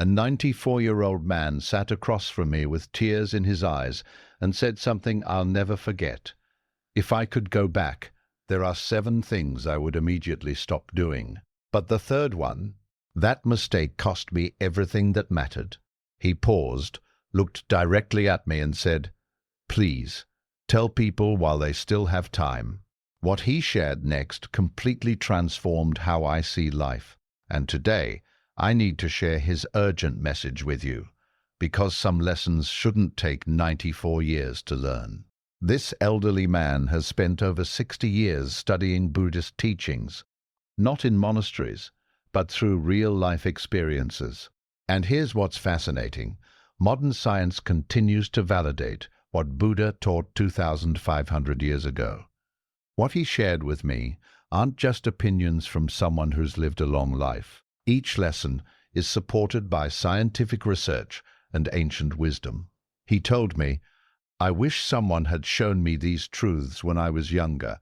A 94-year-old man sat across from me with tears in his eyes and said something I'll never forget. If I could go back, there are 7 things I would immediately stop doing. But the third one, that mistake cost me everything that mattered. He paused, looked directly at me and said, "Please, tell people while they still have time." What he shared next completely transformed how I see life. And today, I need to share his urgent message with you, because some lessons shouldn't take 94 years to learn. This elderly man has spent over 60 years studying Buddhist teachings, not in monasteries, but through real-life experiences. And here's what's fascinating. Modern science continues to validate what Buddha taught 2,500 years ago. What he shared with me aren't just opinions from someone who's lived a long life. Each lesson is supported by scientific research and ancient wisdom. He told me, "I wish someone had shown me these truths when I was younger.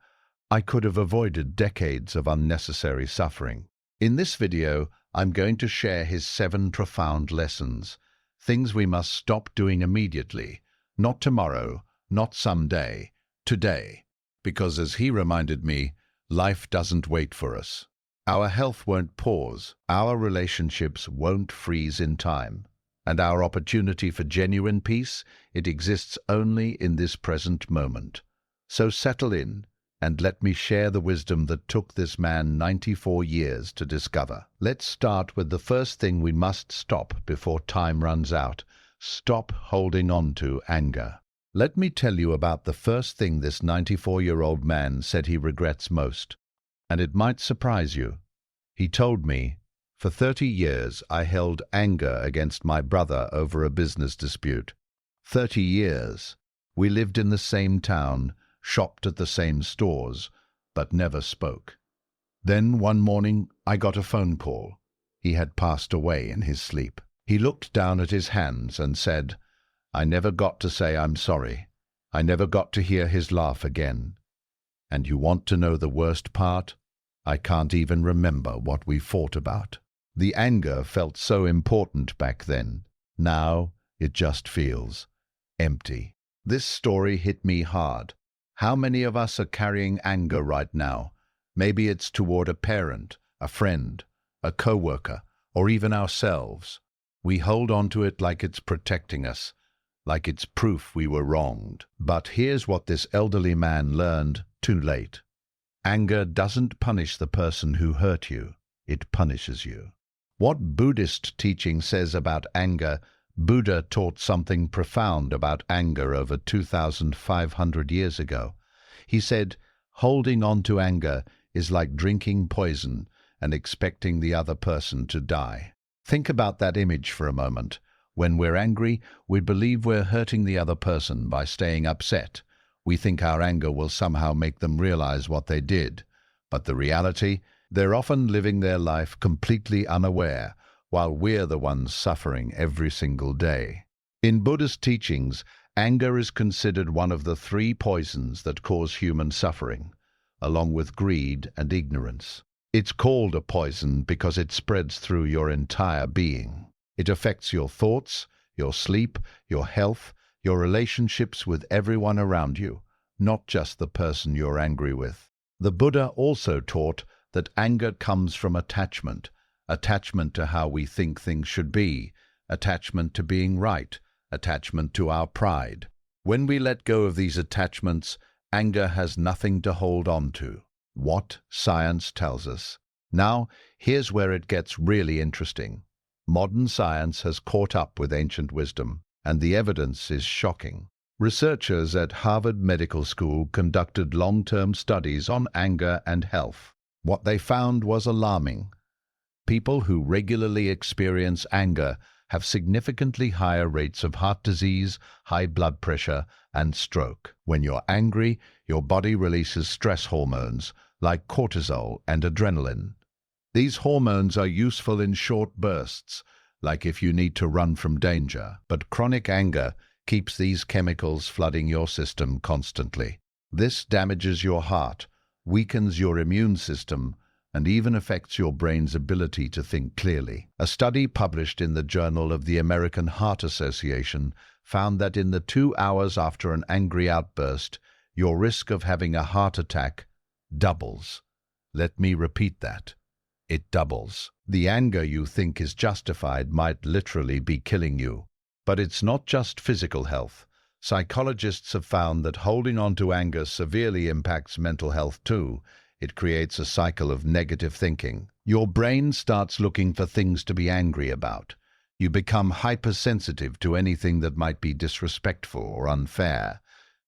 I could have avoided decades of unnecessary suffering." In this video, I'm going to share his 7 profound lessons, things we must stop doing immediately, not tomorrow, not someday, today. Because as he reminded me, life doesn't wait for us. Our health won't pause, our relationships won't freeze in time, and our opportunity for genuine peace, it exists only in this present moment. So settle in, and let me share the wisdom that took this man 94 years to discover. Let's start with the first thing we must stop before time runs out. Stop holding on to anger. Let me tell you about the first thing this 94-year-old man said he regrets most. And it might surprise you. He told me, "For 30 years I held anger against my brother over a business dispute. 30 years. We lived in the same town, shopped at the same stores, but never spoke. Then one morning I got a phone call. He had passed away in his sleep. He looked down at his hands and said, 'I never got to say I'm sorry. I never got to hear his laugh again. And you want to know the worst part? I can't even remember what we fought about.' The anger felt so important back then. Now it just feels empty." This story hit me hard. How many of us are carrying anger right now? Maybe it's toward a parent, a friend, a coworker, or even ourselves. We hold on to it like it's protecting us, like it's proof we were wronged. But here's what this elderly man learned too late. Anger doesn't punish the person who hurt you, it punishes you. What Buddhist teaching says about anger? Buddha taught something profound about anger over 2,500 years ago. He said, holding on to anger is like drinking poison and expecting the other person to die. Think about that image for a moment. When we're angry, we believe we're hurting the other person by staying upset. We think our anger will somehow make them realize what they did. But the reality, they're often living their life completely unaware, while we're the ones suffering every single day. In Buddhist teachings, anger is considered one of the 3 poisons that cause human suffering, along with greed and ignorance. It's called a poison because it spreads through your entire being. It affects your thoughts, your sleep, your health, your relationships with everyone around you, not just the person you're angry with. The Buddha also taught that anger comes from attachment to how we think things should be, attachment to being right, attachment to our pride. When we let go of these attachments, anger has nothing to hold on to. What science tells us. Now, here's where it gets really interesting. Modern science has caught up with ancient wisdom, and the evidence is shocking. Researchers at Harvard Medical School conducted long-term studies on anger and health. What they found was alarming. People who regularly experience anger have significantly higher rates of heart disease, high blood pressure, and stroke. When you're angry, your body releases stress hormones like cortisol and adrenaline. These hormones are useful in short bursts, like if you need to run from danger, but chronic anger keeps these chemicals flooding your system constantly. This damages your heart, weakens your immune system, and even affects your brain's ability to think clearly. A study published in the Journal of the American Heart Association found that in the 2 hours after an angry outburst, your risk of having a heart attack doubles. Let me repeat that. It doubles. The anger you think is justified might literally be killing you. But it's not just physical health. Psychologists have found that holding on to anger severely impacts mental health too. It creates a cycle of negative thinking. Your brain starts looking for things to be angry about. You become hypersensitive to anything that might be disrespectful or unfair.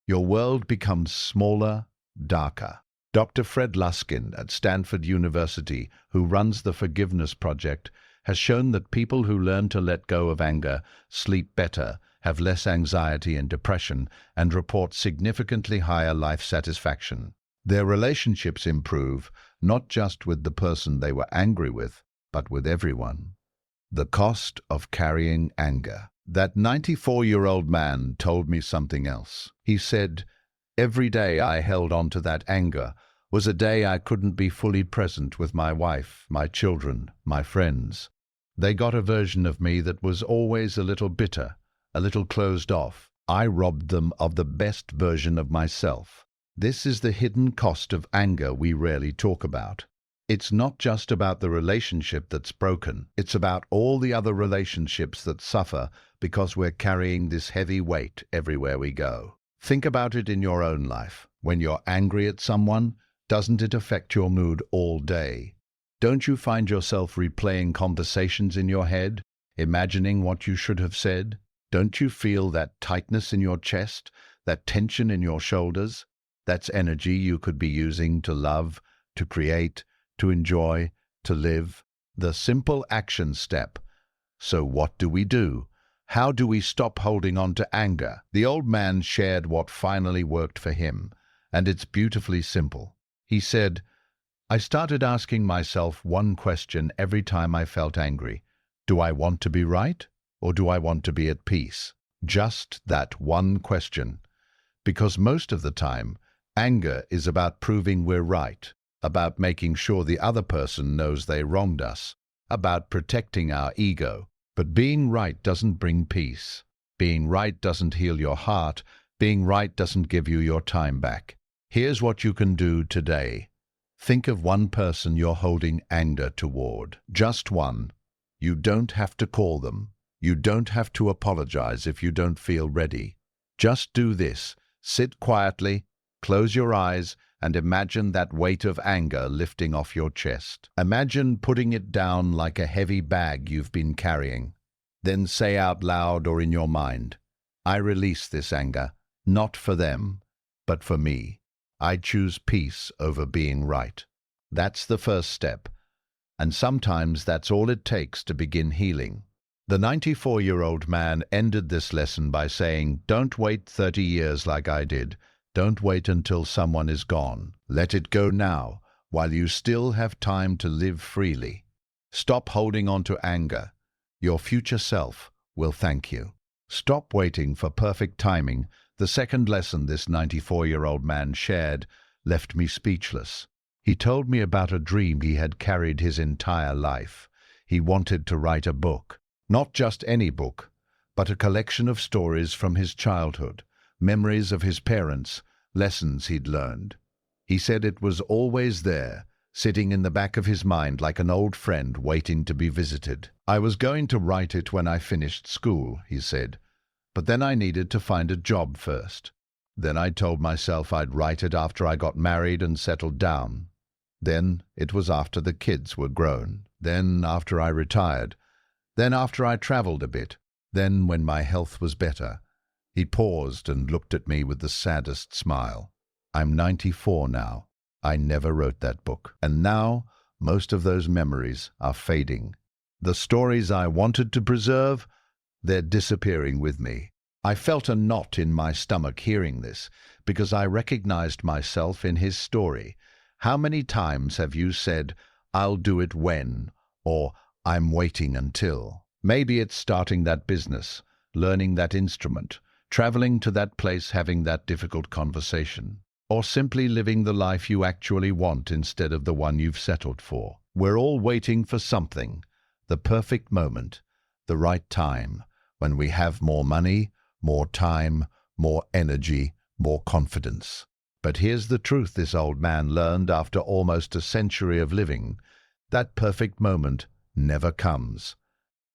Your world becomes smaller, darker. Dr. Fred Luskin at Stanford University, who runs the Forgiveness Project, has shown that people who learn to let go of anger sleep better, have less anxiety and depression, and report significantly higher life satisfaction. Their relationships improve, not just with the person they were angry with, but with everyone. The cost of carrying anger. That 94-year-old man told me something else. He said, "Every day I held on to that anger was a day I couldn't be fully present with my wife, my children, my friends. They got a version of me that was always a little bitter, a little closed off. I robbed them of the best version of myself." This is the hidden cost of anger we rarely talk about. It's not just about the relationship that's broken. It's about all the other relationships that suffer because we're carrying this heavy weight everywhere we go. Think about it in your own life. When you're angry at someone, doesn't it affect your mood all day? Don't you find yourself replaying conversations in your head, imagining what you should have said? Don't you feel that tightness in your chest, that tension in your shoulders? That's energy you could be using to love, to create, to enjoy, to live. The simple action step. So what do? How do we stop holding on to anger? The old man shared what finally worked for him, and it's beautifully simple. He said, "I started asking myself one question every time I felt angry. Do I want to be right, or do I want to be at peace?" Just that one question. Because most of the time, anger is about proving we're right, about making sure the other person knows they wronged us, about protecting our ego. But being right doesn't bring peace. Being right doesn't heal your heart. Being right doesn't give you your time back. Here's what you can do today. Think of one person you're holding anger toward. Just one. You don't have to call them. You don't have to apologize if you don't feel ready. Just do this. Sit quietly, close your eyes, and imagine that weight of anger lifting off your chest. Imagine putting it down like a heavy bag you've been carrying. Then say out loud or in your mind, "I release this anger, not for them, but for me. I choose peace over being right." That's the first step, and sometimes that's all it takes to begin healing. The 94-year-old man ended this lesson by saying, "Don't wait 30 years like I did. Don't wait until someone is gone. Let it go now, while you still have time to live freely. Stop holding on to anger. Your future self will thank you." Stop waiting for perfect timing. The second lesson this 94-year-old man shared left me speechless. He told me about a dream he had carried his entire life. He wanted to write a book. Not just any book, but a collection of stories from his childhood, memories of his parents, lessons he'd learned. He said it was always there, sitting in the back of his mind like an old friend waiting to be visited. "I was going to write it when I finished school," he said, "but then I needed to find a job first. Then I told myself I'd write it after I got married and settled down. Then it was after the kids were grown. Then after I retired. Then after I traveled a bit. Then when my health was better." He paused and looked at me with the saddest smile. "I'm 94 now. I never wrote that book. And now, most of those memories are fading. The stories I wanted to preserve, they're disappearing with me." I felt a knot in my stomach hearing this, because I recognized myself in his story. How many times have you said, "I'll do it when," or "I'm waiting until"? Maybe it's starting that business, learning that instrument, traveling to that place, having that difficult conversation. or simply living the life you actually want instead of the one you've settled for. We're all waiting for something, the perfect moment, the right time, when we have more money, more time, more energy, more confidence. But here's the truth this old man learned after almost a century of living. That perfect moment never comes.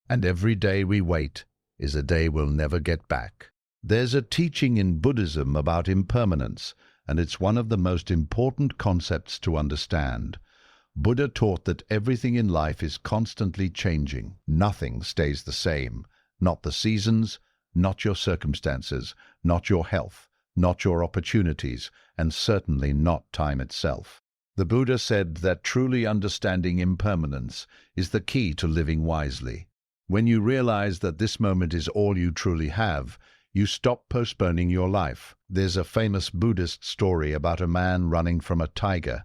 And every day we wait is a day we'll never get back. There's a teaching in Buddhism about impermanence, and it's one of the most important concepts to understand. Buddha taught that everything in life is constantly changing. Nothing stays the same. Not the seasons, not your circumstances, not your health, not your opportunities, and certainly not time itself. The Buddha said that truly understanding impermanence is the key to living wisely. When you realize that this moment is all you truly have, you stop postponing your life. There's a famous Buddhist story about a man running from a tiger.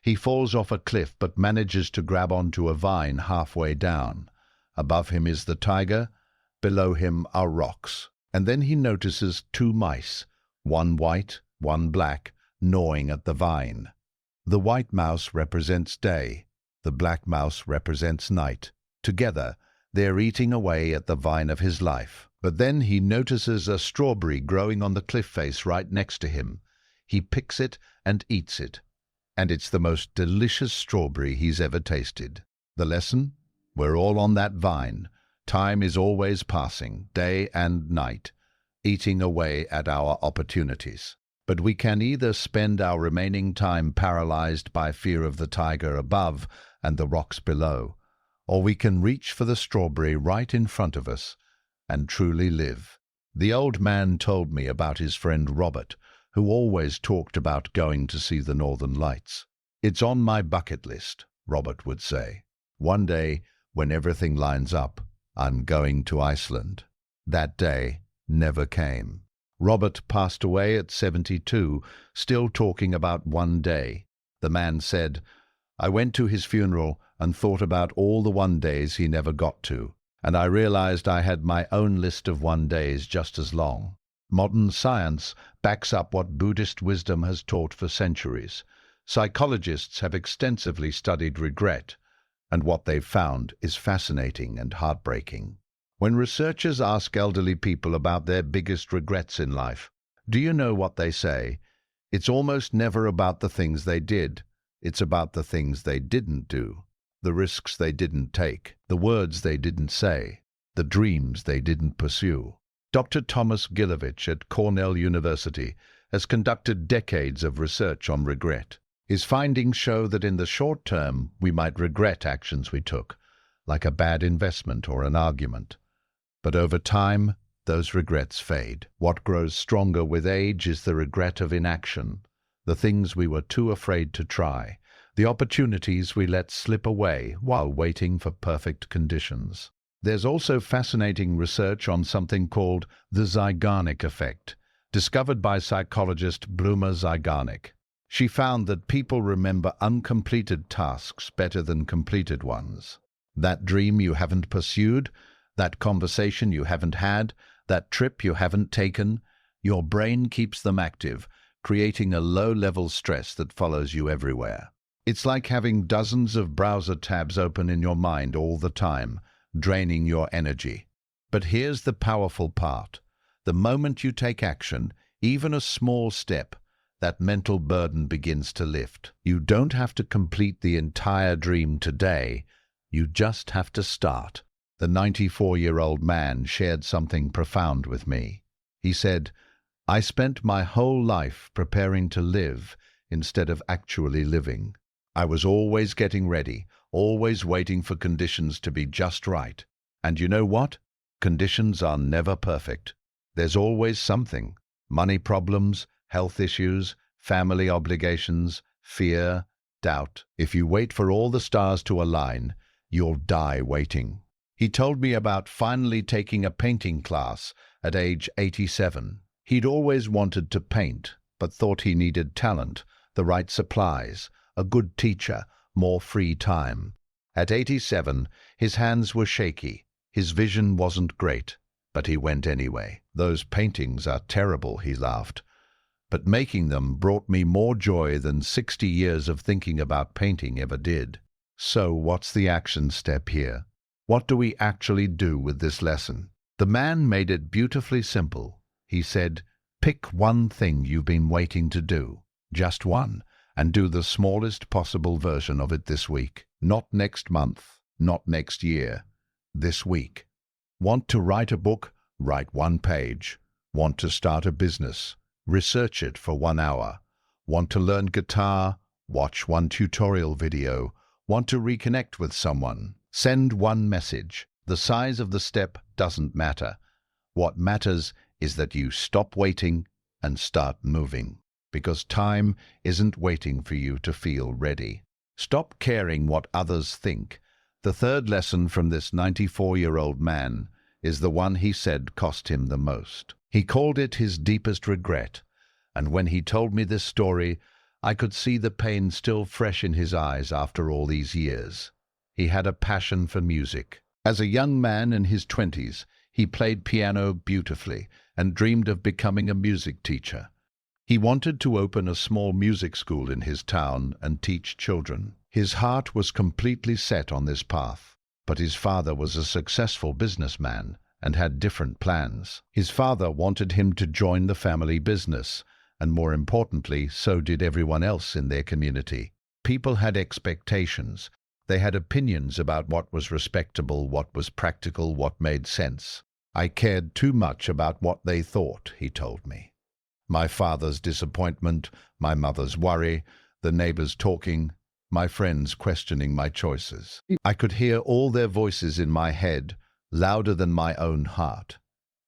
He falls off a cliff but manages to grab onto a vine halfway down. Above him is the tiger, below him are rocks. And then he notices two mice, one white, one black, gnawing at the vine. The white mouse represents day, the black mouse represents night. Together, they're eating away at the vine of his life. But then he notices a strawberry growing on the cliff face right next to him. He picks it and eats it. And it's the most delicious strawberry he's ever tasted. The lesson? We're all on that vine. Time is always passing, day and night, eating away at our opportunities. But we can either spend our remaining time paralyzed by fear of the tiger above and the rocks below, or we can reach for the strawberry right in front of us and truly live. The old man told me about his friend Robert, who always talked about going to see the Northern Lights. "It's on my bucket list," Robert would say. "One day, when everything lines up, I'm going to Iceland." That day never came. Robert passed away at 72, still talking about one day. The man said, "I went to his funeral and thought about all the one days he never got to, and I realized I had my own list of one days just as long." Modern science backs up what Buddhist wisdom has taught for centuries. Psychologists have extensively studied regret, and what they've found is fascinating and heartbreaking. When researchers ask elderly people about their biggest regrets in life, do you know what they say? It's almost never about the things they did. It's about the things they didn't do, the risks they didn't take, the words they didn't say, the dreams they didn't pursue. Dr. Thomas Gilovich at Cornell University has conducted decades of research on regret. His findings show that in the short term, we might regret actions we took, like a bad investment or an argument. But over time, those regrets fade. What grows stronger with age is the regret of inaction, the things we were too afraid to try, the opportunities we let slip away while waiting for perfect conditions. There's also fascinating research on something called the Zeigarnik effect, discovered by psychologist Bluma Zeigarnik. She found that people remember uncompleted tasks better than completed ones. That dream you haven't pursued, that conversation you haven't had, that trip you haven't taken, your brain keeps them active, creating a low-level stress that follows you everywhere. It's like having dozens of browser tabs open in your mind all the time, draining your energy. But here's the powerful part. The moment you take action, even a small step, that mental burden begins to lift. You don't have to complete the entire dream today. You just have to start. The 94-year-old man shared something profound with me. He said, "I spent my whole life preparing to live instead of actually living. I was always getting ready, always waiting for conditions to be just right. And you know what? Conditions are never perfect. There's always something. Money problems, health issues, family obligations, fear, doubt. If you wait for all the stars to align, you'll die waiting." He told me about finally taking a painting class at age 87. He'd always wanted to paint, but thought he needed talent, the right supplies, a good teacher, more free time. At 87, his hands were shaky. His vision wasn't great, but he went anyway. "Those paintings are terrible," he laughed. but making them brought me more joy than 60 years of thinking about painting ever did. So what's the action step here? What do we actually do with this lesson? The man made it beautifully simple. He said, pick one thing you've been waiting to do, just one, and do the smallest possible version of it this week. Not next month, not next year, this week. Want to write a book? Write one page. Want to start a business? Research it for 1 hour. Want to learn guitar? Watch one tutorial video. Want to reconnect with someone? Send one message. The size of the step doesn't matter. What matters is that you stop waiting and start moving, because time isn't waiting for you to feel ready. Stop caring what others think. The third lesson from this 94-year-old man is the one he said cost him the most. He called it his deepest regret, and when he told me this story, I could see the pain still fresh in his eyes after all these years. He had a passion for music. As a young man in his 20s, he played piano beautifully and dreamed of becoming a music teacher. He wanted to open a small music school in his town and teach children. His heart was completely set on this path, but his father was a successful businessman and had different plans. His father wanted him to join the family business, and more importantly, so did everyone else in their community. People had expectations. They had opinions about what was respectable, what was practical, what made sense. I cared too much about what they thought, he told me. My father's disappointment, my mother's worry, the neighbors talking, my friends questioning my choices. I could hear all their voices in my head, louder than my own heart.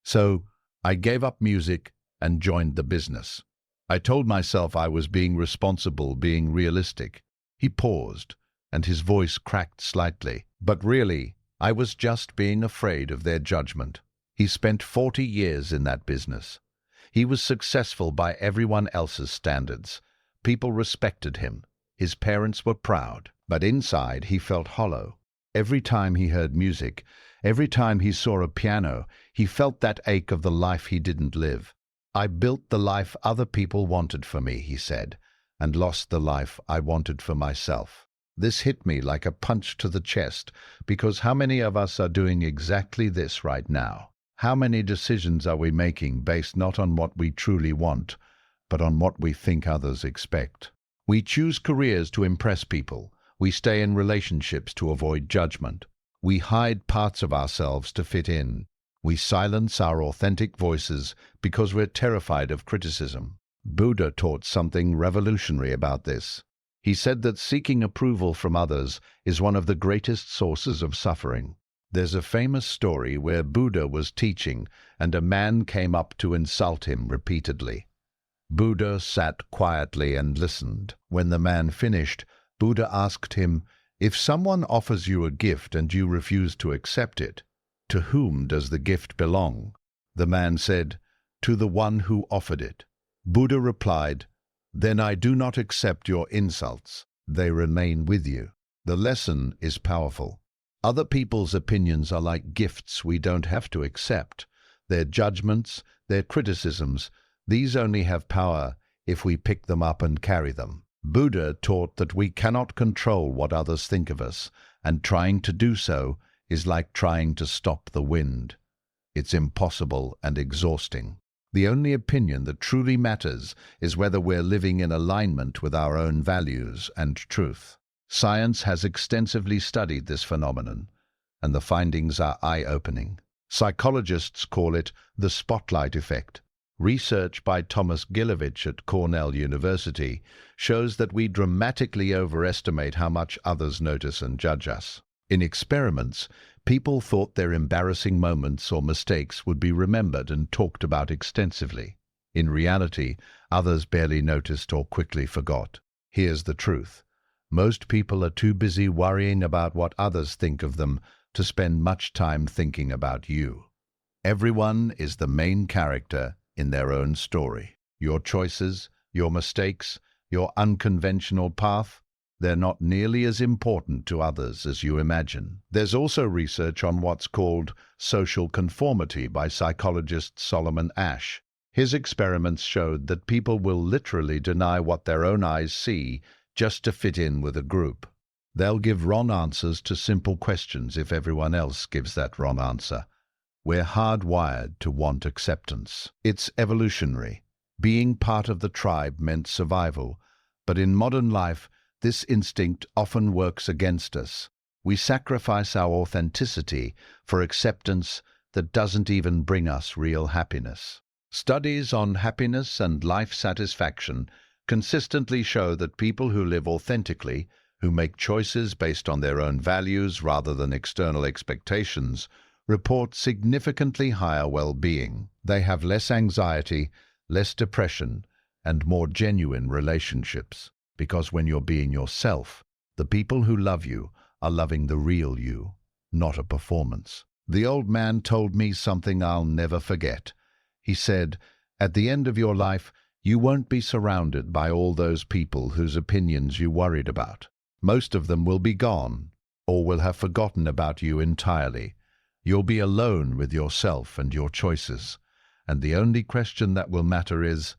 So I gave up music and joined the business. I told myself I was being responsible, being realistic. He paused, and his voice cracked slightly. But really, I was just being afraid of their judgment. He spent 40 years in that business. He was successful by everyone else's standards. People respected him. His parents were proud. But inside he felt hollow. Every time he heard music, every time he saw a piano, he felt that ache of the life he didn't live. I built the life other people wanted for me, he said, and lost the life I wanted for myself. This hit me like a punch to the chest, because how many of us are doing exactly this right now? How many decisions are we making based not on what we truly want, but on what we think others expect? We choose careers to impress people. We stay in relationships to avoid judgment. We hide parts of ourselves to fit in. We silence our authentic voices because we're terrified of criticism. Buddha taught something revolutionary about this. He said that seeking approval from others is one of the greatest sources of suffering. There's a famous story where Buddha was teaching and a man came up to insult him repeatedly. Buddha sat quietly and listened. When the man finished, Buddha asked him, "If someone offers you a gift and you refuse to accept it, to whom does the gift belong?" The man said, "To the one who offered it." Buddha replied, "Then I do not accept your insults. They remain with you." The lesson is powerful. Other people's opinions are like gifts we don't have to accept. Their judgments, their criticisms, these only have power if we pick them up and carry them. Buddha taught that we cannot control what others think of us, and trying to do so is like trying to stop the wind. It's impossible and exhausting. The only opinion that truly matters is whether we're living in alignment with our own values and truth. Science has extensively studied this phenomenon, and the findings are eye-opening. Psychologists call it the spotlight effect. Research by Thomas Gilovich at Cornell University shows that we dramatically overestimate how much others notice and judge us. In experiments, people thought their embarrassing moments or mistakes would be remembered and talked about extensively. In reality, others barely noticed or quickly forgot. Here's the truth. Most people are too busy worrying about what others think of them to spend much time thinking about you. Everyone is the main character in their own story. Your choices, your mistakes, your unconventional path, they're not nearly as important to others as you imagine. There's also research on what's called social conformity by psychologist Solomon Asch. His experiments showed that people will literally deny what their own eyes see just to fit in with a group. They'll give wrong answers to simple questions if everyone else gives that wrong answer. We're hardwired to want acceptance. It's evolutionary. Being part of the tribe meant survival, but in modern life, this instinct often works against us. We sacrifice our authenticity for acceptance that doesn't even bring us real happiness. Studies on happiness and life satisfaction consistently show that people who live authentically, who make choices based on their own values rather than external expectations, report significantly higher well-being. They have less anxiety, less depression, and more genuine relationships. Because when you're being yourself, the people who love you are loving the real you, not a performance. The old man told me something I'll never forget. He said, "At the end of your life, you won't be surrounded by all those people whose opinions you worried about. Most of them will be gone, or will have forgotten about you entirely. You'll be alone with yourself and your choices. And the only question that will matter is,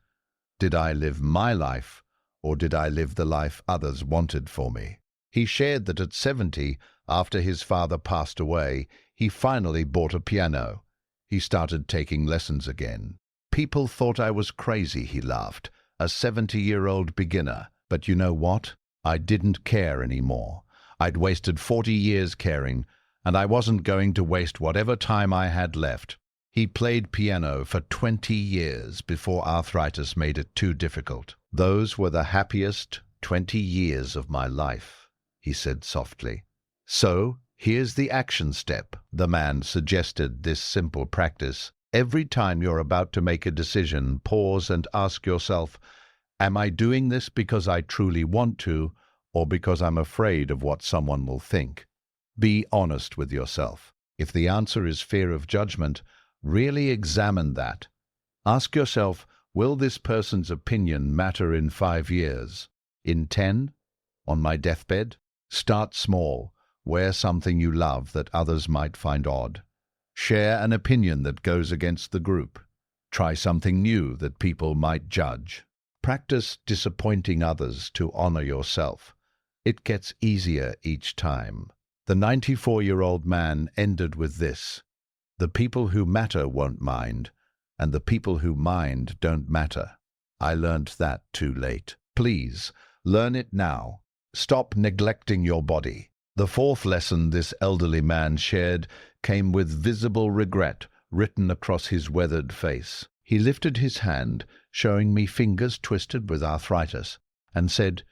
did I live my life, or did I live the life others wanted for me?" He shared that at 70, after his father passed away, he finally bought a piano. He started taking lessons again. "People thought I was crazy," he laughed, "a 70-year-old beginner. But you know what? I didn't care anymore. I'd wasted 40 years caring, and I wasn't going to waste whatever time I had left." He played piano for 20 years before arthritis made it too difficult. "Those were the happiest 20 years of my life," he said softly. "So, here's the action step." The man suggested this simple practice. Every time you're about to make a decision, pause and ask yourself, am I doing this because I truly want to, or because I'm afraid of what someone will think? Be honest with yourself. If the answer is fear of judgment, really examine that. Ask yourself, will this person's opinion matter in 5 years? In 10? On my deathbed? Start small. Wear something you love that others might find odd. Share an opinion that goes against the group. Try something new that people might judge. Practice disappointing others to honor yourself. It gets easier each time. The 94-year-old man ended with this: "The people who matter won't mind, and the people who mind don't matter." I learned that too late. Please, learn it now. Stop neglecting your body. The fourth lesson this elderly man shared came with visible regret written across his weathered face. He lifted his hand, showing me fingers twisted with arthritis, and said,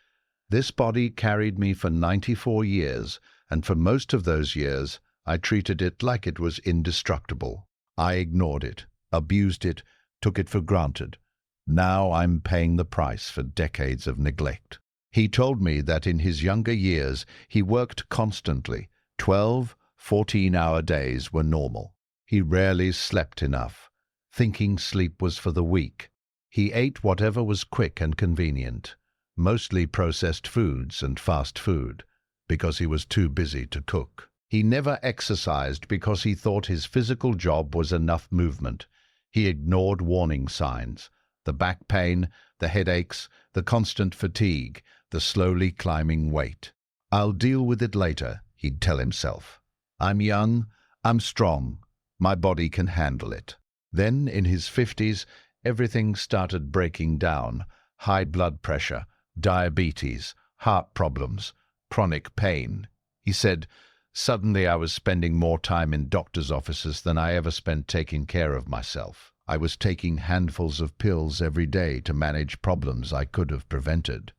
"This body carried me for 94 years, and for most of those years I treated it like it was indestructible. I ignored it, abused it, took it for granted. Now I'm paying the price for decades of neglect." He told me that in his younger years he worked constantly. 12, 14-hour days were normal. He rarely slept enough, thinking sleep was for the weak. He ate whatever was quick and convenient, mostly processed foods and fast food, because he was too busy to cook. He never exercised because he thought his physical job was enough movement. He ignored warning signs: the back pain, the headaches, the constant fatigue, the slowly climbing weight. "I'll deal with it later," he'd tell himself. "I'm young, I'm strong, my body can handle it." Then, in his 50s, everything started breaking down: high blood pressure, diabetes, heart problems, chronic pain. He said, "Suddenly I was spending more time in doctor's offices than I ever spent taking care of myself. I was taking handfuls of pills every day to manage problems I could have prevented."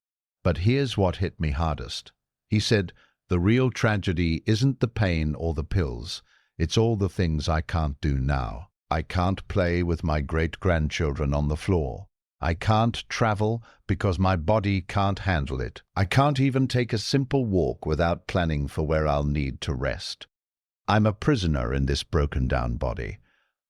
But here's what hit me hardest. He said, "The real tragedy isn't the pain or the pills. It's all the things I can't do now. I can't play with my great-grandchildren on the floor. I can't travel because my body can't handle it. I can't even take a simple walk without planning for where I'll need to rest. I'm a prisoner in this broken-down body,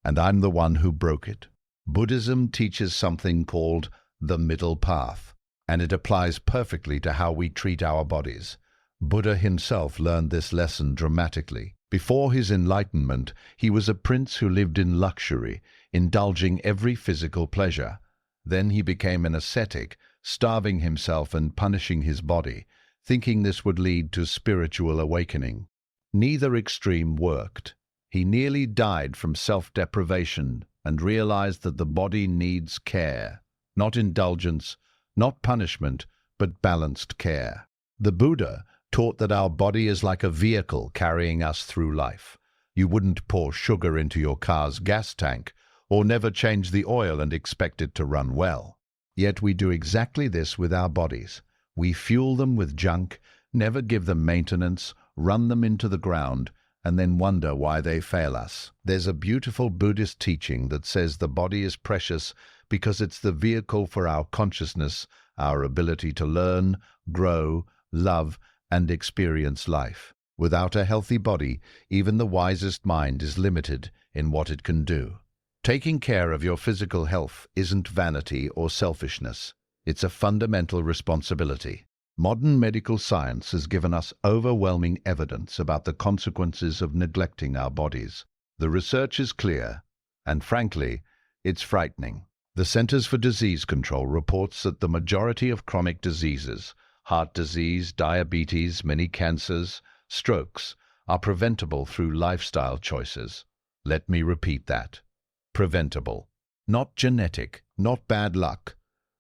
and I'm the one who broke it." Buddhism teaches something called the middle path, and it applies perfectly to how we treat our bodies. Buddha himself learned this lesson dramatically. Before his enlightenment, he was a prince who lived in luxury, indulging every physical pleasure. Then he became an ascetic, starving himself and punishing his body, thinking this would lead to spiritual awakening. Neither extreme worked. He nearly died from self-deprivation and realized that the body needs care, not indulgence, not punishment, but balanced care. The Buddha taught that our body is like a vehicle carrying us through life. You wouldn't pour sugar into your car's gas tank or never change the oil and expect it to run well. Yet we do exactly this with our bodies. We fuel them with junk, never give them maintenance, run them into the ground, and then wonder why they fail us. There's a beautiful Buddhist teaching that says the body is precious because it's the vehicle for our consciousness, our ability to learn, grow, love, and experience life. Without a healthy body, even the wisest mind is limited in what it can do. Taking care of your physical health isn't vanity or selfishness. It's a fundamental responsibility. Modern medical science has given us overwhelming evidence about the consequences of neglecting our bodies. The research is clear, and frankly, it's frightening. The Centers for Disease Control reports that the majority of chronic diseases, heart disease, diabetes, many cancers, strokes, are preventable through lifestyle choices. Let me repeat that. Preventable. Not genetic, not bad luck.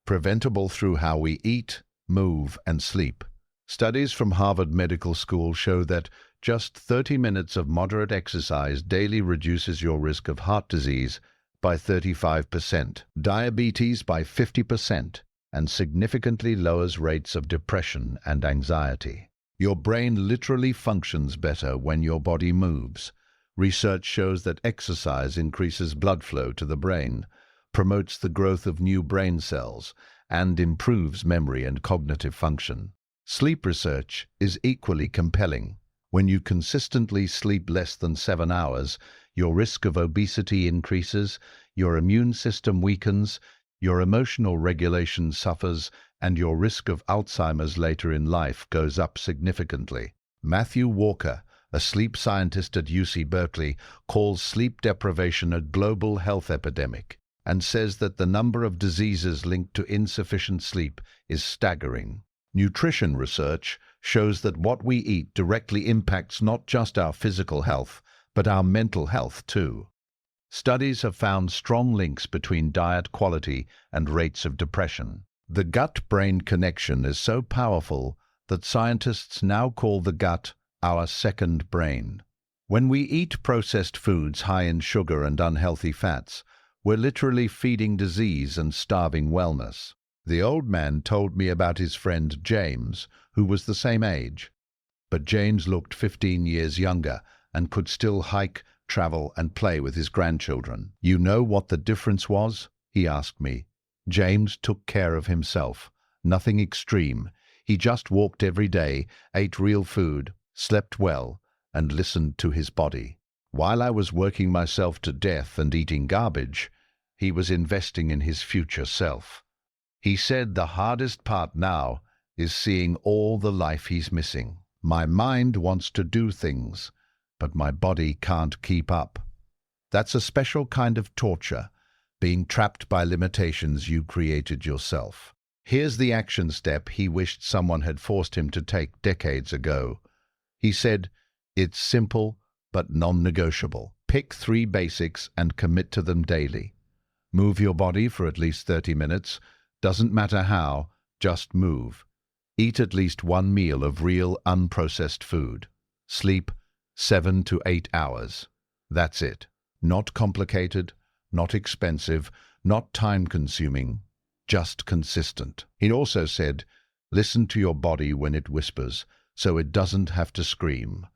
Preventable through how we eat, move, and sleep. Studies from Harvard Medical School show that just 30 minutes of moderate exercise daily reduces your risk of heart disease by 35%, diabetes by 50%, and significantly lowers rates of depression and anxiety. Your brain literally functions better when your body moves. Research shows that exercise increases blood flow to the brain, promotes the growth of new brain cells, and improves memory and cognitive function. Sleep research is equally compelling. When you consistently sleep less than 7 hours, your risk of obesity increases, your immune system weakens, your emotional regulation suffers, and your risk of Alzheimer's later in life goes up significantly. Matthew Walker, a sleep scientist at UC Berkeley, calls sleep deprivation a global health epidemic and says that the number of diseases linked to insufficient sleep is staggering. Nutrition research shows that what we eat directly impacts not just our physical health, but our mental health too. Studies have found strong links between diet quality and rates of depression. The gut-brain connection is so powerful that scientists now call the gut our second brain. When we eat processed foods high in sugar and unhealthy fats, we're literally feeding disease and starving wellness. The old man told me about his friend James, who was the same age. But James looked 15 years younger and could still hike, travel, and play with his grandchildren. You know what the difference was? He asked me. James took care of himself. Nothing extreme. He just walked every day, ate real food, slept well, and listened to his body. While I was working myself to death and eating garbage, he was investing in his future self. He said the hardest part now is seeing all the life he's missing. My mind wants to do things, but my body can't keep up. That's a special kind of torture, being trapped by limitations you created yourself. Here's the action step he wished someone had forced him to take decades ago. He said, it's simple but non-negotiable. Pick 3 basics and commit to them daily. Move your body for at least 30 minutes. Doesn't matter how, just move. Eat at least 1 meal of real, unprocessed food. Sleep 7 to 8 hours. That's it. Not complicated, not expensive, not time-consuming, just consistent. He also said, listen to your body when it whispers, so it doesn't have to scream.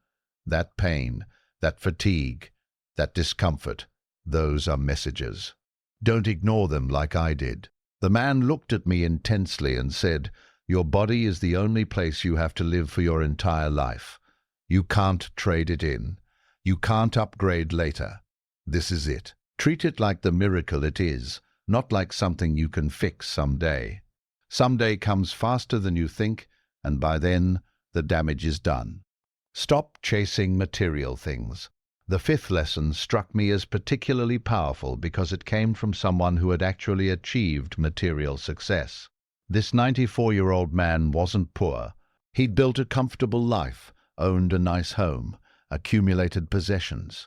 That pain, that fatigue, that discomfort, those are messages. Don't ignore them like I did. The man looked at me intensely and said, your body is the only place you have to live for your entire life. You can't trade it in. You can't upgrade later. This is it. Treat it like the miracle it is, not like something you can fix someday. Someday comes faster than you think, and by then the damage is done. Stop chasing material things. The fifth lesson struck me as particularly powerful because it came from someone who had actually achieved material success. This 94-year-old man wasn't poor. He'd built a comfortable life, owned a nice home, accumulated possessions.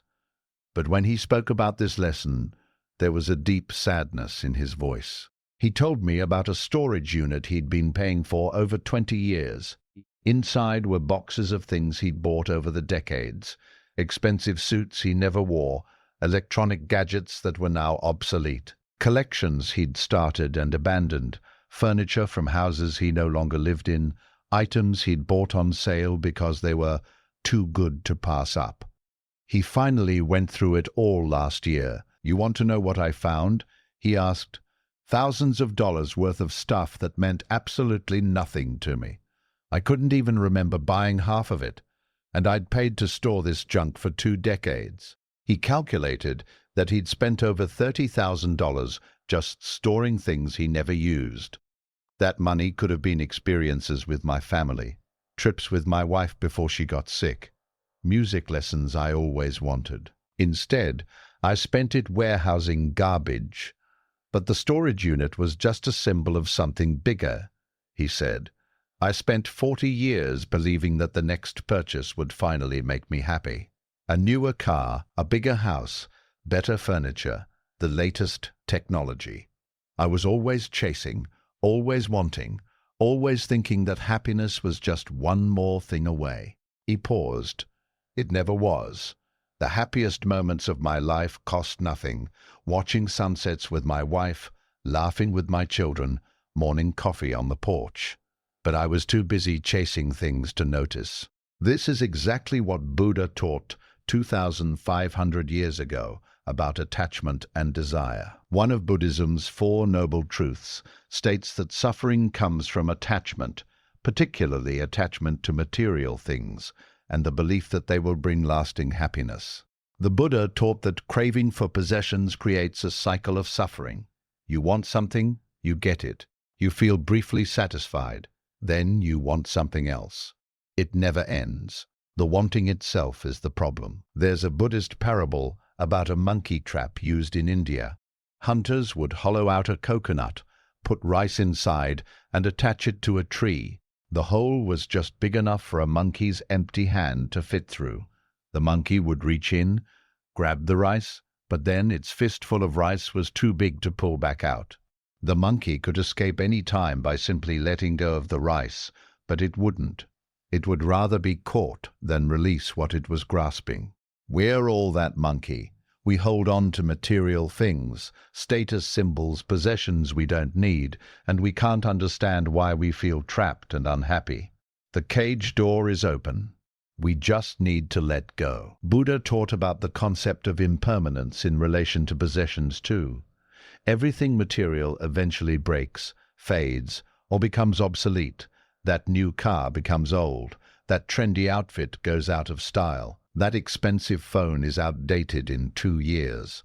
But when he spoke about this lesson, there was a deep sadness in his voice. He told me about a storage unit he'd been paying for over 20 years. Inside were boxes of things he'd bought over the decades, expensive suits he never wore, electronic gadgets that were now obsolete, collections he'd started and abandoned, furniture from houses he no longer lived in, items he'd bought on sale because they were too good to pass up. He finally went through it all last year. "You want to know what I found?" he asked. "Thousands of dollars worth of stuff that meant absolutely nothing to me. I couldn't even remember buying half of it, and I'd paid to store this junk for 2 decades. He calculated that he'd spent over $30,000 just storing things he never used. That money could have been experiences with my family, trips with my wife before she got sick, music lessons I always wanted. Instead, I spent it warehousing garbage. But the storage unit was just a symbol of something bigger," he said. "I spent 40 years believing that the next purchase would finally make me happy. A newer car, a bigger house, better furniture, the latest technology. I was always chasing, always wanting, always thinking that happiness was just one more thing away." He paused. "It never was. The happiest moments of my life cost nothing, watching sunsets with my wife, laughing with my children, morning coffee on the porch. But I was too busy chasing things to notice." This is exactly what Buddha taught 2,500 years ago about attachment and desire. One of Buddhism's 4 noble truths states that suffering comes from attachment, particularly attachment to material things, and the belief that they will bring lasting happiness. The Buddha taught that craving for possessions creates a cycle of suffering. You want something, you get it. You feel briefly satisfied. Then you want something else. It never ends. The wanting itself is the problem. There's a Buddhist parable about a monkey trap used in India. Hunters would hollow out a coconut, put rice inside, and attach it to a tree. The hole was just big enough for a monkey's empty hand to fit through. The monkey would reach in, grab the rice, but then its fistful of rice was too big to pull back out. The monkey could escape any time by simply letting go of the rice, but it wouldn't. It would rather be caught than release what it was grasping. We're all that monkey. We hold on to material things, status symbols, possessions we don't need, and we can't understand why we feel trapped and unhappy. The cage door is open. We just need to let go. Buddha taught about the concept of impermanence in relation to possessions too. Everything material eventually breaks, fades, or becomes obsolete. That new car becomes old. That trendy outfit goes out of style. That expensive phone is outdated in 2 years.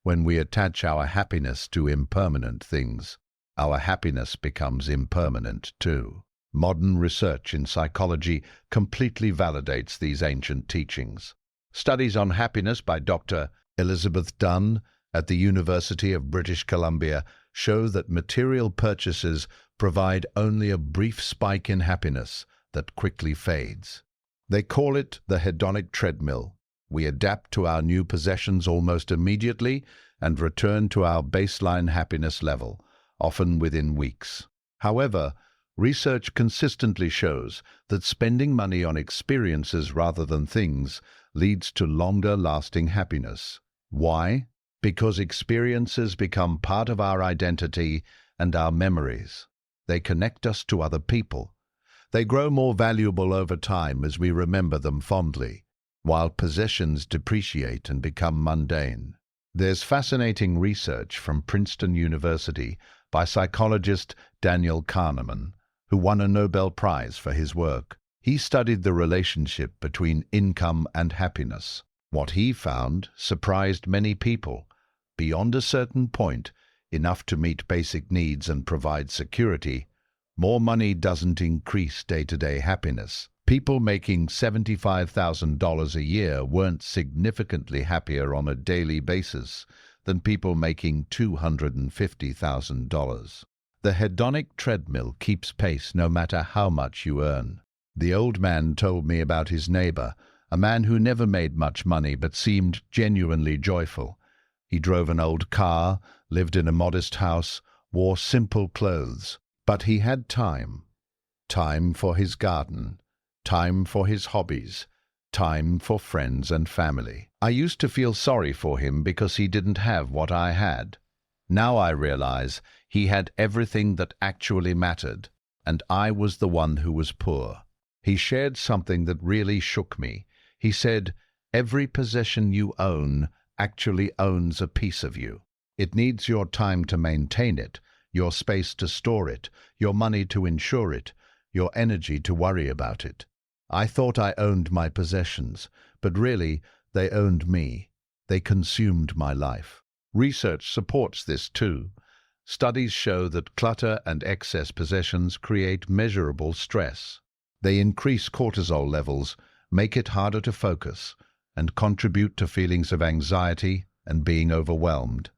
When we attach our happiness to impermanent things, our happiness becomes impermanent too. Modern research in psychology completely validates these ancient teachings. Studies on happiness by Dr. Elizabeth Dunn at the University of British Columbia show that material purchases provide only a brief spike in happiness that quickly fades. They call it the hedonic treadmill. We adapt to our new possessions almost immediately and return to our baseline happiness level, often within weeks. However, research consistently shows that spending money on experiences rather than things leads to longer-lasting happiness. Why? Because experiences become part of our identity and our memories. They connect us to other people. They grow more valuable over time as we remember them fondly, while possessions depreciate and become mundane. There's fascinating research from Princeton University by psychologist Daniel Kahneman, who won a Nobel Prize for his work. He studied the relationship between income and happiness. What he found surprised many people. Beyond a certain point, enough to meet basic needs and provide security, more money doesn't increase day-to-day happiness. People making $75,000 a year weren't significantly happier on a daily basis than people making $250,000. The hedonic treadmill keeps pace no matter how much you earn. The old man told me about his neighbor, a man who never made much money but seemed genuinely joyful. He drove an old car, lived in a modest house, wore simple clothes, but he had time. Time for his garden, time for his hobbies, time for friends and family. I used to feel sorry for him because he didn't have what I had. Now I realize he had everything that actually mattered, and I was the one who was poor. He shared something that really shook me. He said, "Every possession you own actually owns a piece of you. It needs your time to maintain it, your space to store it, your money to insure it, your energy to worry about it." I thought I owned my possessions, but really, they owned me. They consumed my life. Research supports this too. Studies show that clutter and excess possessions create measurable stress. They increase cortisol levels, make it harder to focus, and contribute to feelings of anxiety and being overwhelmed.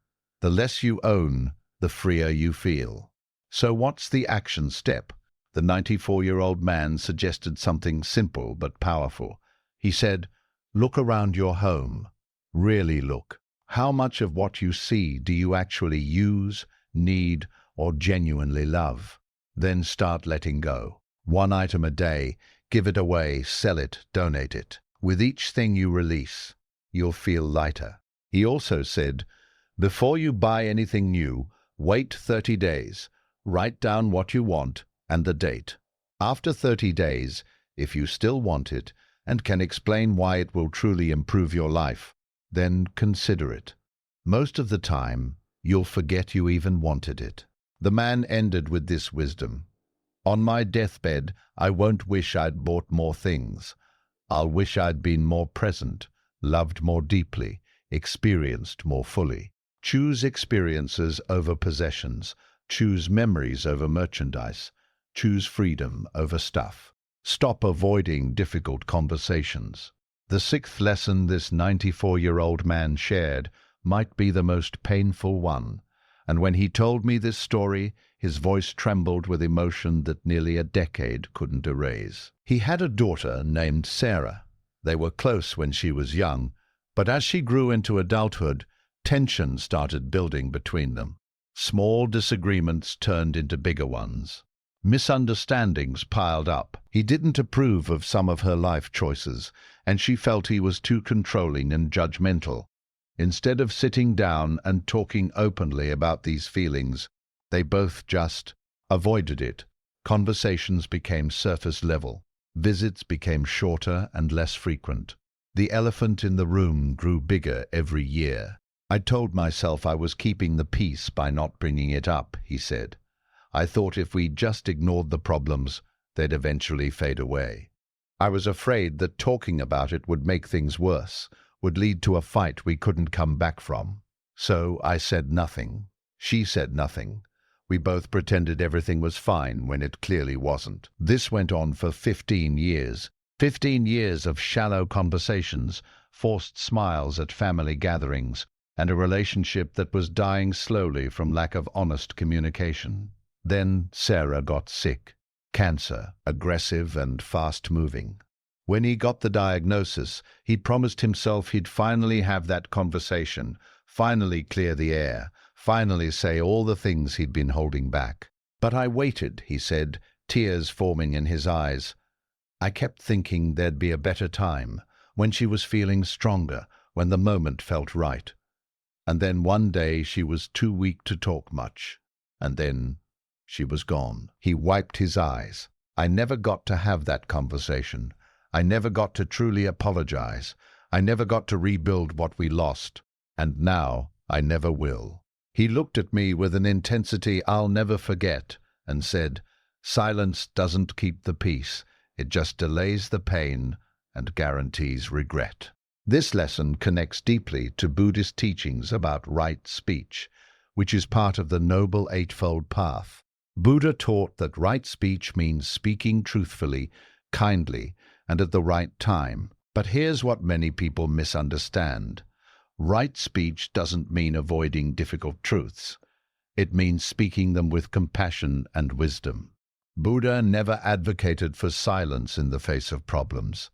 The less you own, the freer you feel. So what's the action step? The 94-year-old man suggested something simple but powerful. He said, "Look around your home. Really look. How much of what you see do you actually use, need, or genuinely love? Then start letting go. One item a day, give it away, sell it, donate it. With each thing you release, you'll feel lighter." He also said, "Before you buy anything new, wait 30 days. Write down what you want and the date. After 30 days, if you still want it and can explain why it will truly improve your life, then consider it. Most of the time, you'll forget you even wanted it." The man ended with this wisdom: "On my deathbed, I won't wish I'd bought more things. I'll wish I'd been more present, loved more deeply, experienced more fully." Choose experiences over possessions. Choose memories over merchandise. Choose freedom over stuff. Stop avoiding difficult conversations. The sixth lesson this 94-year-old man shared might be the most painful one, and when he told me this story, his voice trembled with emotion that nearly a decade couldn't erase. He had a daughter named Sarah. They were close when she was young, but as she grew into adulthood, tension started building between them. Small disagreements turned into bigger ones. Misunderstandings piled up. He didn't approve of some of her life choices, and she felt he was too controlling and judgmental. Instead of sitting down and talking openly about these feelings, they both just avoided it. Conversations became surface level. Visits became shorter and less frequent. The elephant in the room grew bigger every year. "I told myself I was keeping the peace by not bringing it up," he said. "I thought if we just ignored the problems, they'd eventually fade away. I was afraid that talking about it would make things worse, would lead to a fight we couldn't come back from. So I said nothing. She said nothing. We both pretended everything was fine when it clearly wasn't." This went on for 15 years. 15 years of shallow conversations, forced smiles at family gatherings, and a relationship that was dying slowly from lack of honest communication. Then Sarah got sick. Cancer, aggressive and fast-moving. When he got the diagnosis, he promised himself he'd finally have that conversation, finally clear the air, finally say all the things he'd been holding back. "But I waited," he said, tears forming in his eyes. "I kept thinking there'd be a better time, when she was feeling stronger, when the moment felt right. And then one day she was too weak to talk much, and then she was gone." He wiped his eyes. "I never got to have that conversation. I never got to truly apologize. I never got to rebuild what we lost. And now I never will." He looked at me with an intensity I'll never forget and said, "Silence doesn't keep the peace. It just delays the pain and guarantees regret." This lesson connects deeply to Buddhist teachings about right speech, which is part of the Noble Eightfold Path. Buddha taught that right speech means speaking truthfully, kindly, and at the right time. But here's what many people misunderstand. Right speech doesn't mean avoiding difficult truths. It means speaking them with compassion and wisdom. Buddha never advocated for silence in the face of problems.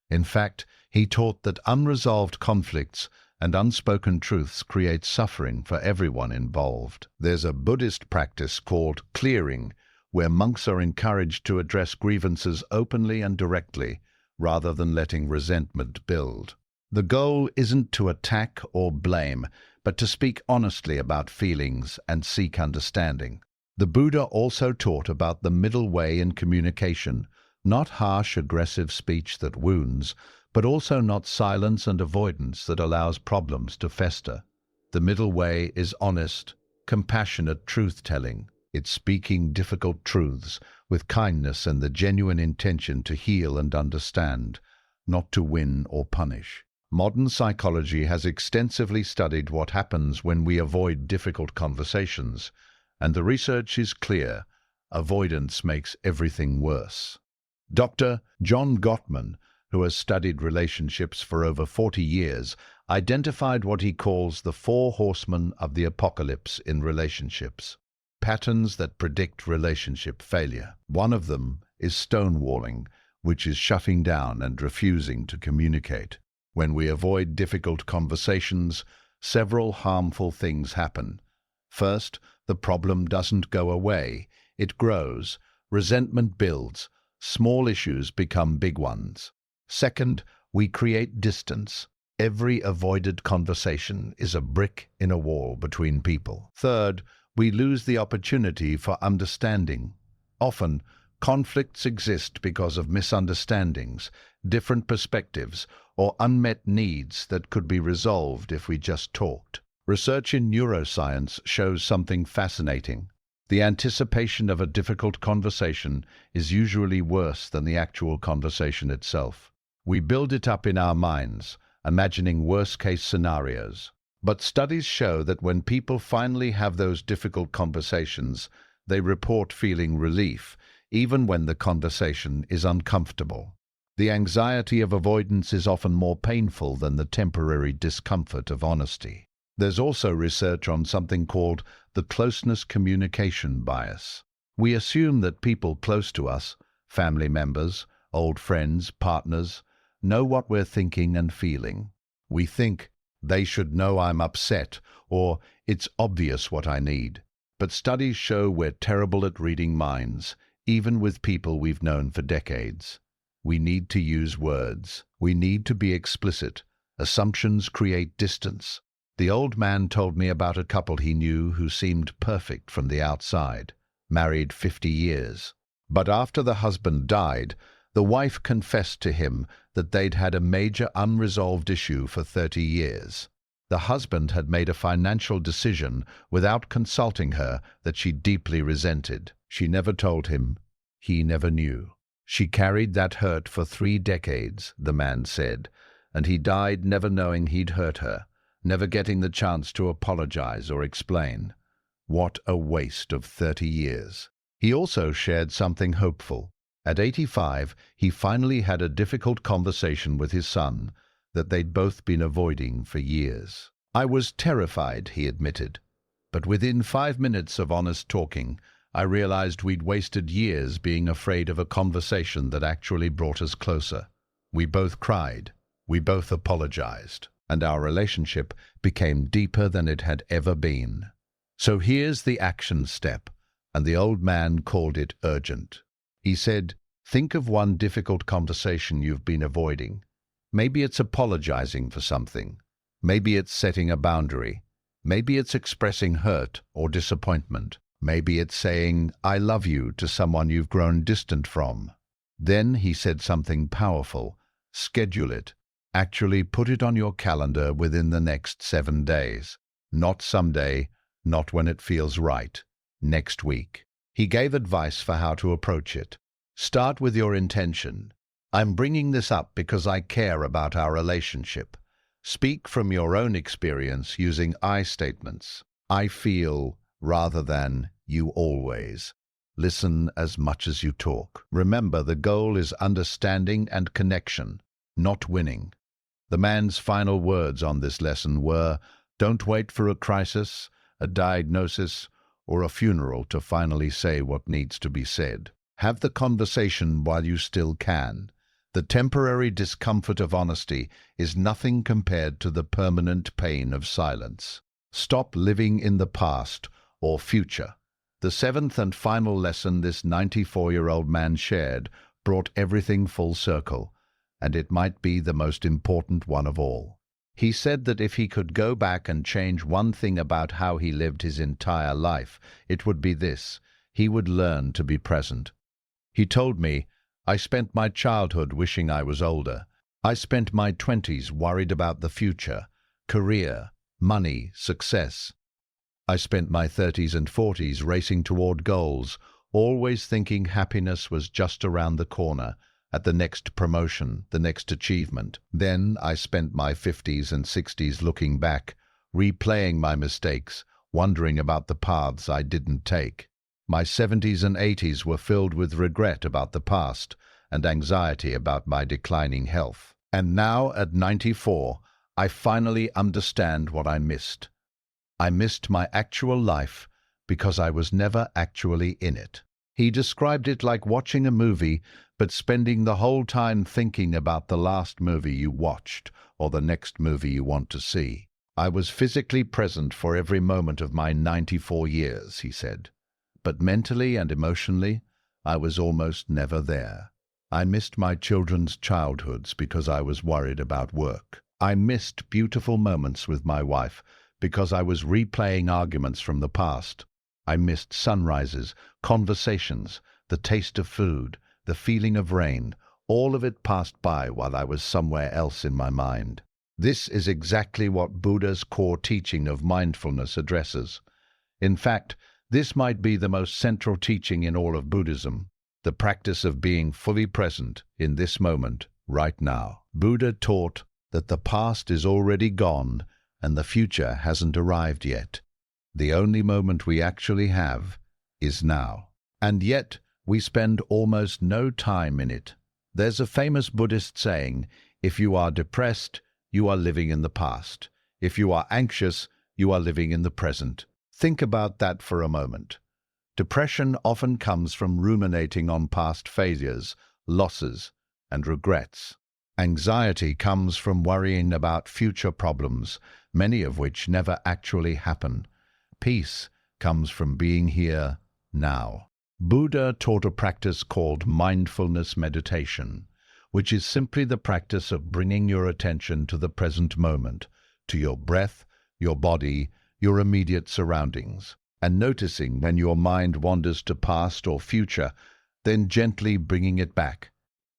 In fact, he taught that unresolved conflicts and unspoken truths create suffering for everyone involved. There's a Buddhist practice called clearing, where monks are encouraged to address grievances openly and directly, rather than letting resentment build. The goal isn't to attack or blame, but to speak honestly about feelings and seek understanding. The Buddha also taught about the middle way in communication, not harsh, aggressive speech that wounds, but also not silence and avoidance that allows problems to fester. The middle way is honest, compassionate truth-telling. It's speaking difficult truths with kindness and the genuine intention to heal and understand, not to win or punish. Modern psychology has extensively studied what happens when we avoid difficult conversations, and the research is clear: avoidance makes everything worse. Dr. John Gottman, who has studied relationships for over 40 years, identified what he calls the 4 horsemen of the apocalypse in relationships, patterns that predict relationship failure. One of them is stonewalling, which is shutting down and refusing to communicate. When we avoid difficult conversations, several harmful things happen. First, the problem doesn't go away. It grows. Resentment builds. Small issues become big ones. Second, we create distance. Every avoided conversation is a brick in a wall between people. Third, we lose the opportunity for understanding. Often, conflicts exist because of misunderstandings, different perspectives, or unmet needs that could be resolved if we just talked. Research in neuroscience shows something fascinating. The anticipation of a difficult conversation is usually worse than the actual conversation itself. We build it up in our minds, imagining worst-case scenarios. But studies show that when people finally have those difficult conversations, they report feeling relief, even when the conversation is uncomfortable. The anxiety of avoidance is often more painful than the temporary discomfort of honesty. There's also research on something called the closeness communication bias. We assume that people close to us, family members, old friends, partners, know what we're thinking and feeling. We think, they should know I'm upset, or it's obvious what I need. But studies show we're terrible at reading minds, even with people we've known for decades. We need to use words. We need to be explicit. Assumptions create distance. The old man told me about a couple he knew who seemed perfect from the outside, married 50 years. But after the husband died, the wife confessed to him that they'd had a major unresolved issue for 30 years. The husband had made a financial decision without consulting her that she deeply resented. She never told him. He never knew. She carried that hurt for 3 decades, the man said, and he died never knowing he'd hurt her, never getting the chance to apologize or explain. What a waste of 30 years. He also shared something hopeful. At 85, he finally had a difficult conversation with his son that they'd both been avoiding for years. I was terrified, he admitted, but within 5 minutes of honest talking, I realized we'd wasted years being afraid of a conversation that actually brought us closer. We both cried. We both apologized. And our relationship became deeper than it had ever been. So here's the action step, and the old man called it urgent. He said, think of one difficult conversation you've been avoiding. Maybe it's apologizing for something. Maybe it's setting a boundary. Maybe it's expressing hurt or disappointment. Maybe it's saying, I love you to someone you've grown distant from. Then he said something powerful. Schedule it. Actually put it on your calendar within the next 7 days. Not someday, not when it feels right. Next week. He gave advice for how to approach it. Start with your intention. I'm bringing this up because I care about our relationship. Speak from your own experience using I statements. I feel rather than you always. Listen as much as you talk. Remember, the goal is understanding and connection, not winning. The man's final words on this lesson were, "Don't wait for a crisis, a diagnosis, or a funeral to finally say what needs to be said. Have the conversation while you still can. The temporary discomfort of honesty is nothing compared to the permanent pain of silence. Stop living in the past or future." The seventh and final lesson this 94-year-old man shared brought everything full circle, and it might be the most important one of all. He said that if he could go back and change one thing about how he lived his entire life, it would be this: he would learn to be present. He told me, "I spent my childhood wishing I was older. I spent my 20s worried about the future, career, money, success. I spent my 30s and 40s racing toward goals, always thinking happiness was just around the corner, at the next promotion, the next achievement. Then I spent my 50s and 60s looking back, replaying my mistakes, wondering about the paths I didn't take. My 70s and 80s were filled with regret about the past and anxiety about my declining health. And now, at 94, I finally understand what I missed. I missed my actual life because I was never actually in it." He described it like watching a movie, but spending the whole time thinking about the last movie you watched or the next movie you want to see. "I was physically present for every moment of my 94 years, he said. But mentally and emotionally, I was almost never there. I missed my children's childhoods because I was worried about work. I missed beautiful moments with my wife because I was replaying arguments from the past. I missed sunrises, conversations, the taste of food, the feeling of rain. All of it passed by while I was somewhere else in my mind." This is exactly what Buddha's core teaching of mindfulness addresses. In fact, this might be the most central teaching in all of Buddhism, the practice of being fully present in this moment, right now. Buddha taught that the past is already gone and the future hasn't arrived yet. The only moment we actually have is now. And yet, we spend almost no time in it. There's a famous Buddhist saying, "If you are depressed, you are living in the past. If you are anxious, you are living in the present." Think about that for a moment. Depression often comes from ruminating on past failures, losses, and regrets. Anxiety comes from worrying about future problems, many of which never actually happen. Peace comes from being here now. Buddha taught a practice called mindfulness meditation, which is simply the practice of bringing your attention to the present moment, to your breath, your body, your immediate surroundings, and noticing when your mind wanders to past or future, then gently bringing it back.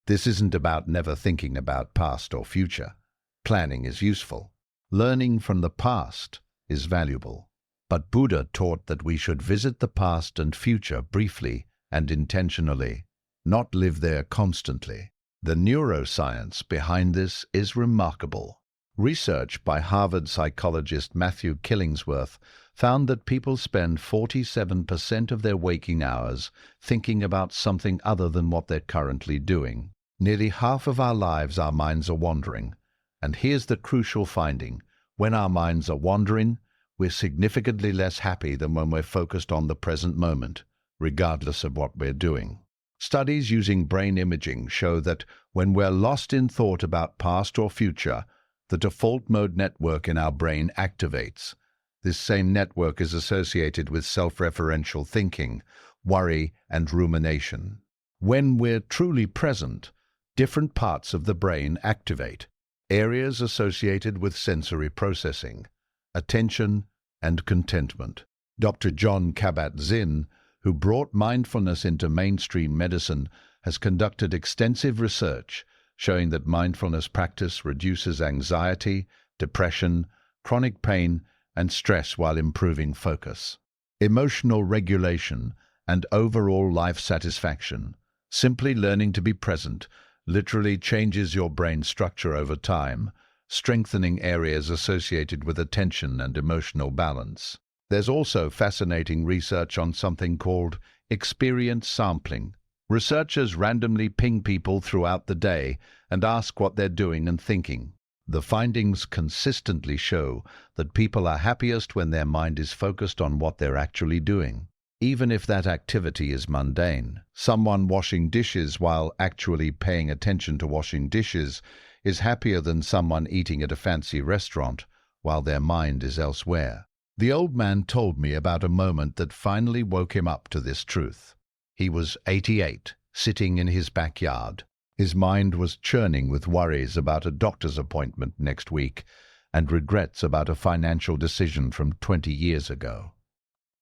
This isn't about never thinking about past or future. Planning is useful. Learning from the past is valuable. But Buddha taught that we should visit the past and future briefly and intentionally, not live there constantly. The neuroscience behind this is remarkable. Research by Harvard psychologist Matthew Killingsworth found that people spend 47% of their waking hours thinking about something other than what they're currently doing. Nearly half of our lives, our minds are wandering. And here's the crucial finding: when our minds are wandering, we're significantly less happy than when we're focused on the present moment, regardless of what we're doing. Studies using brain imaging show that when we're lost in thought about past or future, the default mode network in our brain activates. This same network is associated with self-referential thinking, worry, and rumination. When we're truly present, different parts of the brain activate, areas associated with sensory processing, attention, and contentment. Dr. John Kabat-Zinn, who brought mindfulness into mainstream medicine, has conducted extensive research showing that mindfulness practice reduces anxiety, depression, chronic pain, and stress while improving focus, emotional regulation, and overall life satisfaction. Simply learning to be present literally changes your brain structure over time, strengthening areas associated with attention and emotional balance. There's also fascinating research on something called experience sampling. Researchers randomly ping people throughout the day and ask what they're doing and thinking. The findings consistently show that people are happiest when their mind is focused on what they're actually doing, even if that activity is mundane. Someone washing dishes while actually paying attention to washing dishes is happier than someone eating at a fancy restaurant while their mind is elsewhere. The old man told me about a moment that finally woke him up to this truth. He was 88, sitting in his backyard. His mind was churning with worries about a doctor's appointment next week and regrets about a financial decision from 20 years ago.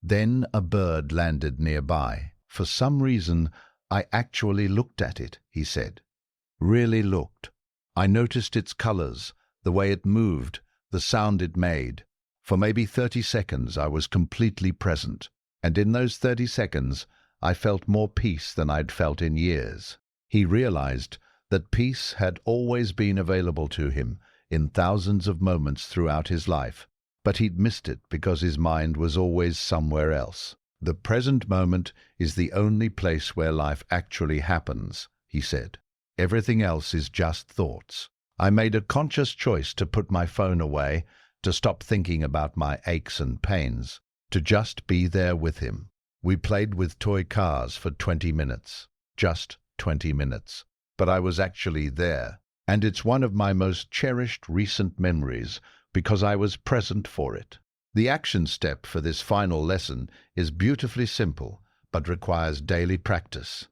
Then a bird landed nearby. For some reason, I actually looked at it, he said. Really looked. I noticed its colors, the way it moved, the sound it made. For maybe 30 seconds, I was completely present. And in those 30 seconds, I felt more peace than I'd felt in years. He realized that peace had always been available to him in thousands of moments throughout his life, but he'd missed it because his mind was always somewhere else. The present moment is the only place where life actually happens, he said. Everything else is just thoughts. I made a conscious choice to put my phone away, to stop thinking about my aches and pains, to just be there with him. We played with toy cars for 20 minutes. Just 20 minutes. But I was actually there. And it's one of my most cherished recent memories because I was present for it. The action step for this final lesson is beautifully simple, but requires daily practice.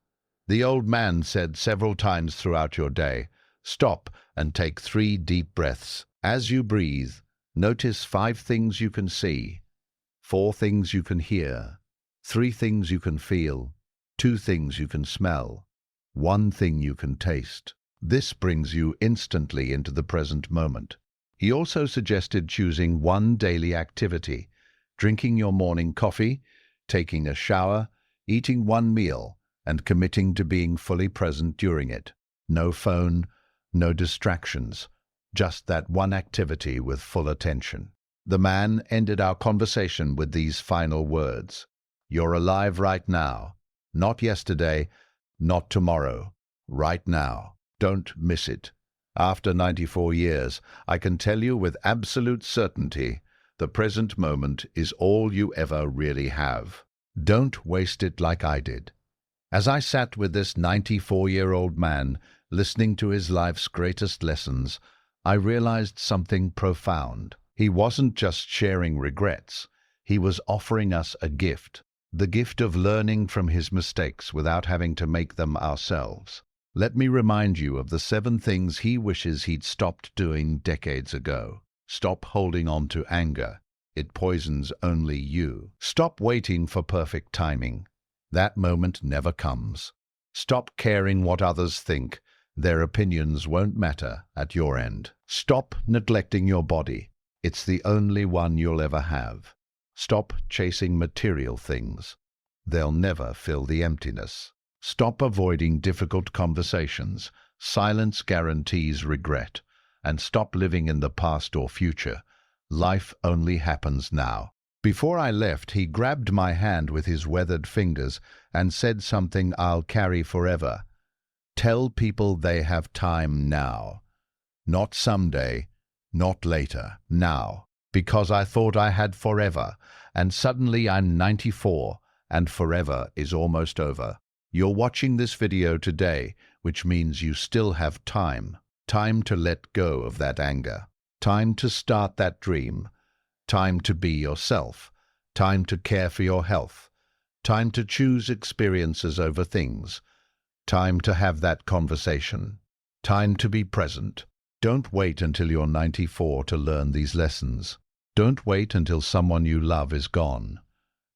The old man said several times throughout your day, stop and take 3 deep breaths. As you breathe, notice 5 things you can see, 4 things you can hear, 3 things you can feel, 2 things you can smell, 1 thing you can taste. This brings you instantly into the present moment. He also suggested choosing 1 daily activity, drinking your morning coffee, taking a shower, eating 1 meal, and committing to being fully present during it. No phone, no distractions, just that 1 activity with full attention. The man ended our conversation with these final words. You're alive right now, not yesterday, not tomorrow, right now. Don't miss it. After 94 years, I can tell you with absolute certainty, the present moment is all you ever really have. Don't waste it like I did. As I sat with this 94-year-old man, listening to his life's greatest lessons, I realized something profound. He wasn't just sharing regrets. He was offering us a gift. The gift of learning from his mistakes without having to make them ourselves. Let me remind you of the 7 things he wishes he'd stopped doing decades ago. Stop holding on to anger. It poisons only you. Stop waiting for perfect timing. That moment never comes. Stop caring what others think. Their opinions won't matter at your end. Stop neglecting your body. It's the only one you'll ever have. Stop chasing material things. They'll never fill the emptiness. Stop avoiding difficult conversations. Silence guarantees regret. And stop living in the past or future. Life only happens now. Before I left, he grabbed my hand with his weathered fingers and said something I'll carry forever. Tell people they have time now. Not someday, not later, now. Because I thought I had forever, and suddenly I'm 94, and forever is almost over. You're watching this video today, which means you still have time. Time to let go of that anger. Time to start that dream. Time to be yourself. Time to care for your health. Time to choose experiences over things. Time to have that conversation. Time to be present. Don't wait until you're 94 to learn these lessons. Don't wait until someone you love is gone.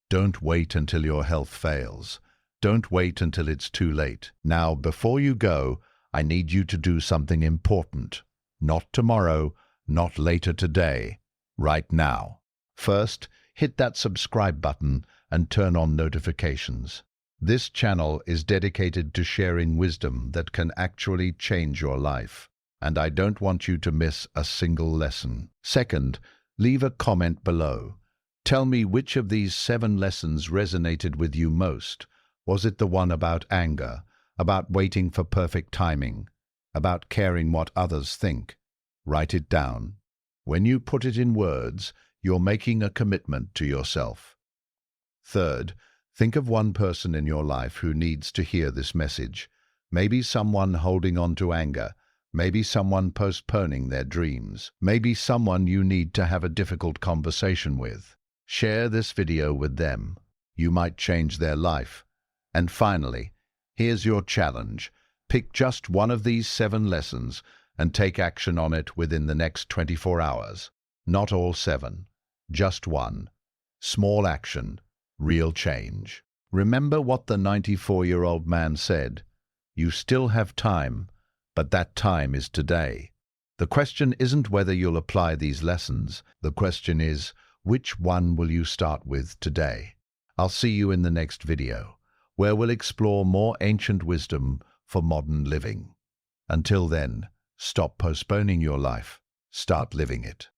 Don't wait until your health fails. Don't wait until it's too late. Now, before you go, I need you to do something important. Not tomorrow, not later today, right now. First, hit that subscribe button and turn on notifications. This channel is dedicated to sharing wisdom that can actually change your life, and I don't want you to miss a single lesson. Second, leave a comment below. Tell me which of these 7 lessons resonated with you most. Was it the one about anger, about waiting for perfect timing, about caring what others think? Write it down. When you put it in words, you're making a commitment to yourself. Third, think of one person in your life who needs to hear this message. Maybe someone holding on to anger, maybe someone postponing their dreams, maybe someone you need to have a difficult conversation with. Share this video with them. You might change their life. And finally, here's your challenge. Pick just one of these 7 lessons and take action on it within the next 24 hours. Not all 7, just one. Small action, real change. Remember what the 94-year-old man said. You still have time, but that time is today. The question isn't whether you'll apply these lessons. The question is, which one will you start with today? I'll see you in the next video, where we'll explore more ancient wisdom for modern living. Until then, stop postponing your life. Start living it.